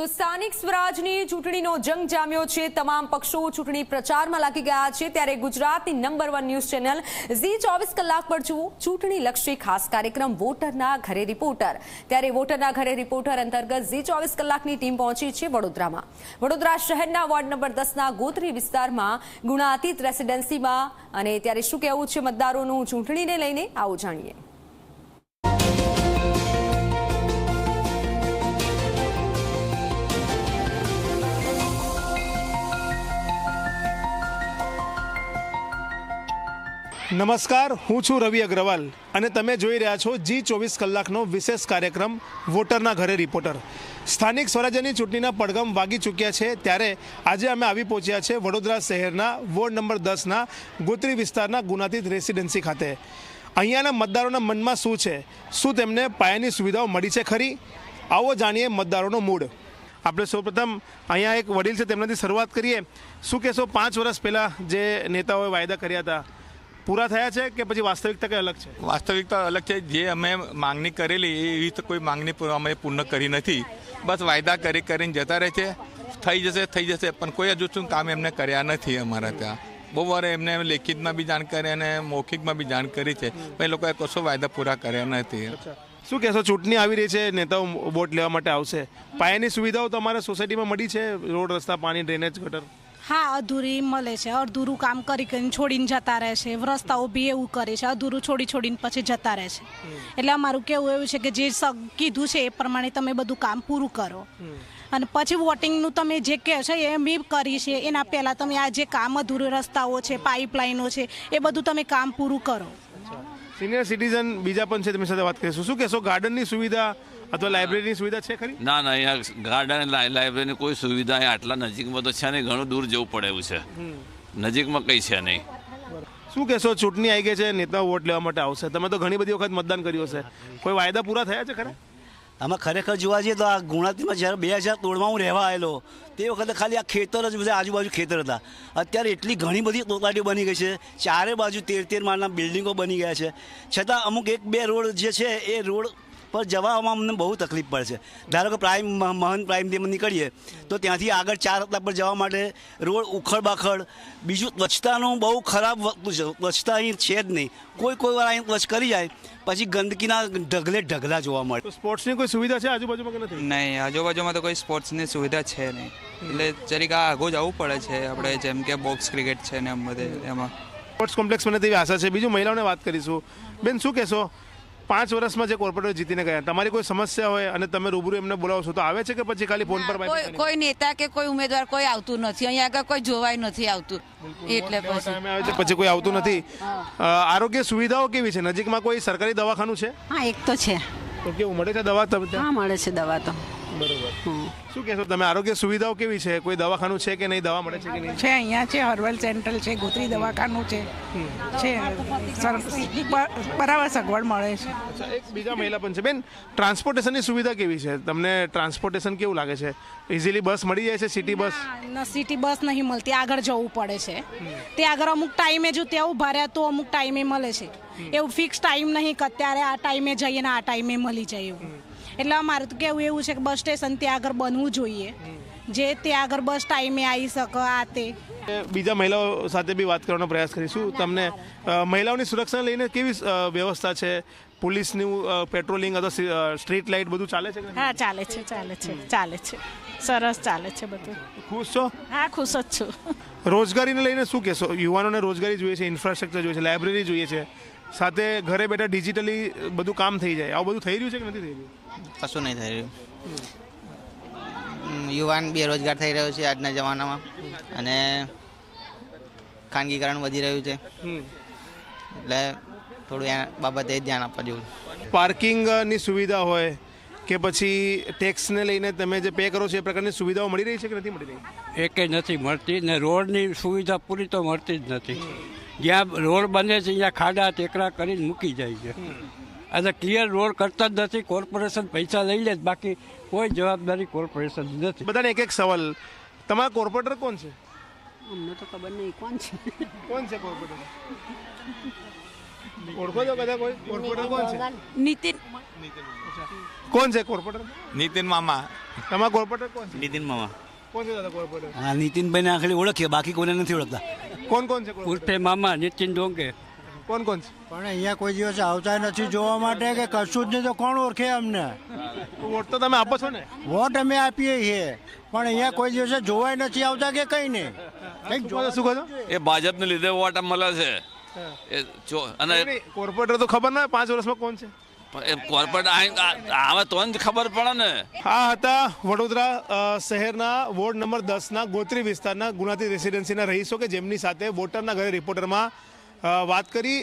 તો સ્થાનિક સ્વરાજની ચૂંટણીનો જંગ જામ્યો છે। તમામ પક્ષો ચૂંટણી પ્રચારમાં લાગી ગયા છે। ત્યારે ગુજરાતની નંબર 1 ન્યૂઝ ચેનલ ઝી 24 કલાક પર જુઓ ચૂંટણી લક્ષી ખાસ કાર્યક્રમ વોટરના ઘરે રિપોર્ટર। ત્યારે વોટરના ઘરે રિપોર્ટર અંતર્ગત ઝી 24 કલાકની ટીમ પહોંચી છે વડોદરામાં। વડોદરા શહેરના વોર્ડ નંબર 10ના ગોત્રી વિસ્તારમાં ગુણાતીત રેસિડેન્સીમાં અને ત્યારે શું કહેવું છે મતદારોનું ચૂંટણીને લઈને આવો જાણીએ। નમસ્કાર, હું છું રવિ અગ્રવાલ અને તમે જોઈ રહ્યા છો જી 24 કલાકનો વિશેષ કાર્યક્રમ વોટરના ઘરે રિપોર્ટર। સ્થાનિક સ્વરાજ્યની ચૂંટણીના પડઘમ વાગી ચૂક્યા છે ત્યારે આજે અમે આવી પહોંચ્યા છે વડોદરા શહેરના વોર્ડ નંબર 10ના ગોત્રી વિસ્તારના ગુણાતીત રેસિડેન્સી ખાતે। અહીંયાના મતદારોના મનમાં શું છે, શું તેમને પાયાની સુવિધાઓ મળી છે ખરી? આવો જાણીએ મતદારોનો મૂડ। આપણે સૌપ્રથમ અહીંયા એક વડીલ છે તેમનાથી શરૂઆત કરીએ। શું કહેશો, 5 વર્ષ પહેલાં જે નેતાઓએ વાયદા કર્યા હતા પૂરા થયા છે કે પછી વાસ્તવિકતા કંઈ અલગ છે? વાસ્તવિકતા અલગ છે। જે અમે માંગણી કરેલી એવી તો કોઈ માંગણી અમે પૂર્ણ કરી નથી। બસ વાયદા કરીને જતા રહે છે, થઈ જશે પણ કોઈ હજુ શું કામ એમને કર્યા નથી અમારા ત્યાં। બહુ વાર એમને લેખિતમાં બી જાણ કરી અને મૌખિકમાં બી જાણ કરી છે પણ એ લોકોએ કશો વાયદા પૂરા કર્યા નથી। શું કહેશો, ચૂંટણી આવી રહી છે, નેતાઓ વોટ લેવા માટે આવશે, પાયાની સુવિધાઓ તમારા સોસાયટીમાં મળી છે? રોડ, રસ્તા, પાણી, ડ્રેનેજ, ગટર? હા, અધૂરી મળે છે। અડધુરું કામ કરીને છોડીને જતા રહે છે। રસ્તાઓ બી એવું કરે છે, અધૂરું છોડીને પછી જતા રહે છે। એટલે અમારું કેવું એવું છે કે જે કીધું છે એ પ્રમાણે તમે બધું કામ પૂરું કરો અને પછી વોટિંગનું તમે જે કહે છે એ બી કરી છે। એના પહેલાં તમે આ જે કામ અધૂરું રસ્તાઓ છે, પાઇપલાઇનો છે, એ બધું તમે કામ પૂરું કરો। સિનિયર સિટીઝન બીજા પણ છે, તેમની સાથે વાત કરીશું। શું કહેશો, ગાર્ડનની સુવિધા અથવા લાઇબ્રેરીની સુવિધા છે ખરી? ના, અહીંયા ગાર્ડન લાઇબ્રેરીની કોઈ સુવિધા અહીંયા આટલા નજીકમાં તો છે નહીં, ઘણું દૂર જવું પડે એવું છે, નજીકમાં કંઈ છે નહીં। શું કહેશો, ચૂંટણી આવી ગઈ છે, નેતાઓ વોટ લેવા માટે આવશે, તમે તો ઘણી બધી વખત મતદાન કર્યું હશે, કોઈ વાયદા પૂરા થયા છે ખરા? આમાં ખરેખર જોવા જઈએ તો આ ગુણાતીમાં જ્યારે 2013માં હું રહેવા આવેલો તે વખતે ખાલી આ ખેતર જ બધા આજુબાજુ ખેતર હતા। અત્યારે એટલી ઘણી બધી સોસાયટીઓ બની ગઈ છે, ચારે બાજુ 13 માળના બિલ્ડિંગો બની ગયા છે, છતાં અમુક 1-2 રોડ જે છે એ રોડ પર જવામાં અમને બહુ તકલીફ પડે છે। ધારો કે મહંત પ્રાઇમથી અમે નીકળીએ તો ત્યાંથી આગળ 4 રસ્તા પર જવા માટે રોડ ઉખડ-બાખડ। બીજું સ્વચ્છતાનું બહુ ખરાબ વસ્તુ છે, સ્વચ્છતા અહીં છે જ નહીં। કોઈ વાર અહીં સ્વચ્છ કરી જાય પછી ગંદકીના ઢગલા જોવા મળે। સ્પોર્ટ્સની કોઈ સુવિધા છે આજુબાજુમાં કે નથી? નહીં, આજુબાજુમાં તો કોઈ સ્પોર્ટ્સની સુવિધા છે નહીં, એટલે જરીક આગળ જવું પડે છે આપણે, જેમ કે બોક્સ ક્રિકેટ છે ને એમ બધે એમાં સ્પોર્ટ્સ કોમ્પ્લેક્સ બને તેવી આશા છે। બીજું મહિલાઓને વાત કરીશું। બેન, શું કહેશો, 5 વર્ષમાં જે કોર્પોરેટર જીતીને ગયા, તમારી કોઈ સમસ્યા હોય અને તમે રૂબરૂ એમને બોલાવો તો આવે છે કે પછી ખાલી ફોન પર? કોઈ નેતા કે કોઈ ઉમેદવાર કોઈ આવતું નથી અહીંયા આગળ, કોઈ જોવાય નથી આવતું, એટલે પછી કોઈ આવતું નથી। આરોગ્ય સુવિધાઓ કેવી છે? નજીકમાં કોઈ સરકારી દવાખાનું છે? હા, એક તો છે। તો કેવું મળે છે દવા? હા, મળે છે દવા તો। બરોબર। શું કહેશો તમે, આરોગ્ય સુવિધાઓ કેવી છે? કોઈ દવાખાનું છે કે નહીં? દવા મળે છે કે નહીં? છે, અહીંયા છે, હર્બલ સેન્ટર છે, ગોત્રી દવાખાનું છે, બરાબર સગવડ મળે છે। એક બીજા મહિલા પણ છે। બેન, ટ્રાન્સપોર્ટેશનની સુવિધા કેવી છે? તમને ટ્રાન્સપોર્ટેશન કેવું લાગે છે? ઇઝીલી બસ મળી જાય છે? City bus? સિટી બસ નહીં મળતી, આગળ જવું પડે છે। તે આગળ અમુક ટાઈમે જો ત્યાં ઉભા રહ્યા તો અમુક ટાઈમે મળે છે, એવું ફિક્સ ટાઈમ નહીં કે અત્યારે આ ટાઈમે જઈએ ને આ ટાઈમે મળી જાય એવું। એટલે અમારે તો કેવું એવું છે કે બસ સ્ટેશન ત્યાં આગળ બનવું જોઈએ, જે ત્યાં આગળ બસ ટાઈમે આવી શકે। આ તે બીજા મહિલાઓ સાથે બી વાત કરવાનો પ્રયાસ કરીશું। તમને મહિલાઓની સુરક્ષાને લઈને કેવી વ્યવસ્થા છે? પોલીસનું પેટ્રોલિંગ અથવા સ્ટ્રીટ લાઇટ બધું ચાલે છે? હા, ચાલે છે, સરસ ચાલે છે બધું। ખુશ છો? હા, ખુશ જ છું। રોજગારીને લઈને શું કહેશો? યુવાનોને રોજગારી જોઈએ છે, ઇન્ફ્રાસ્ટ્રક્ચર જોઈએ છે, લાઇબ્રેરી જોઈએ છે, સાથે ઘરે બેઠા ડિજિટલી બધું કામ થઈ જાય, આવું બધું થઈ રહ્યું છે કે નથી થઈ રહ્યું? કશું નહીં થઈ રહ્યું। યુવાન બેરોજગાર થઈ રહ્યો છે આજના જમાનામાં અને ખાનગીકરણ વધી રહ્યું છે, એટલે થોડું એ બાબતે ધ્યાન આપવા જેવું। પાર્કિંગની સુવિધા હોય કે પછી ટેક્સને લઈને તમે જે પે કરો છો એ પ્રકારની સુવિધાઓ મળી રહી છે કે નથી મળી રહી? એકે નથી મળતી ને રોડની સુવિધા પૂરી તો મળતી જ નથી। જ્યાં રોડ બને છે ત્યાં ખાડા ટેકરા કરીને મૂકી જાય છે, અને ક્લિયર રોડ કરતા જ નથી। કોર્પોરેશન પૈસા લઈ લે, બાકી કોઈ જવાબદારી કોર્પોરેશન નથી। બધાને એક સવાલ, તમારા કોર્પોરેટર કોણ છે? અમને તો ખબર નહીં કોણ છે કોર્પોરેટર? ઓળખો છો કદાચ કોઈ કોર્પોરેટર કોણ છે? નીતિન કોણ છે કોર્પોરેટર? નીતિન મામા. તમારા કોર્પોરેટર કોણ છે? નીતિન મામા. કોણ છે દાદા કોર્પોરેટર? હા, નીતિનભાઈને આખરી ઓળખીએ, બાકી કોઈને નથી ઓળખતા. કોણ કોણ છે કોર્પોરેટર? ઉર્ફે મામા નીતિન ડોંગે. કોણ કોણ છે? પણ અહીંયા કોઈ દિવસ આવતા નથી જોવા માટે કે કશું જ નહીં, તો કોણ ઓળખે અમને? વોટ તો તમે આપો છો ને? વોટ અમે આપીએ છીએ, પણ અહીંયા કોઈ દિવસે જોવાય નથી આવતા કે કંઈ નહીં. કંઈક શું કહો છો? એ ભાજપને લીધે વોટ મળે છે અને કોર્પોરેટર તો ખબર ના 5 વર્ષમાં કોણ છે? કોર્પોરેટ આવે તો જ ખબર પડે ને. આ હતા વડોદરા શહેરના વોર્ડ નંબર 10ના ગોત્રી વિસ્તારના ગુણાતી રેસિડેન્સીના રહીશો કે જેમની સાથે વોટરના ઘરે રિપોર્ટરમાં વાત કરી.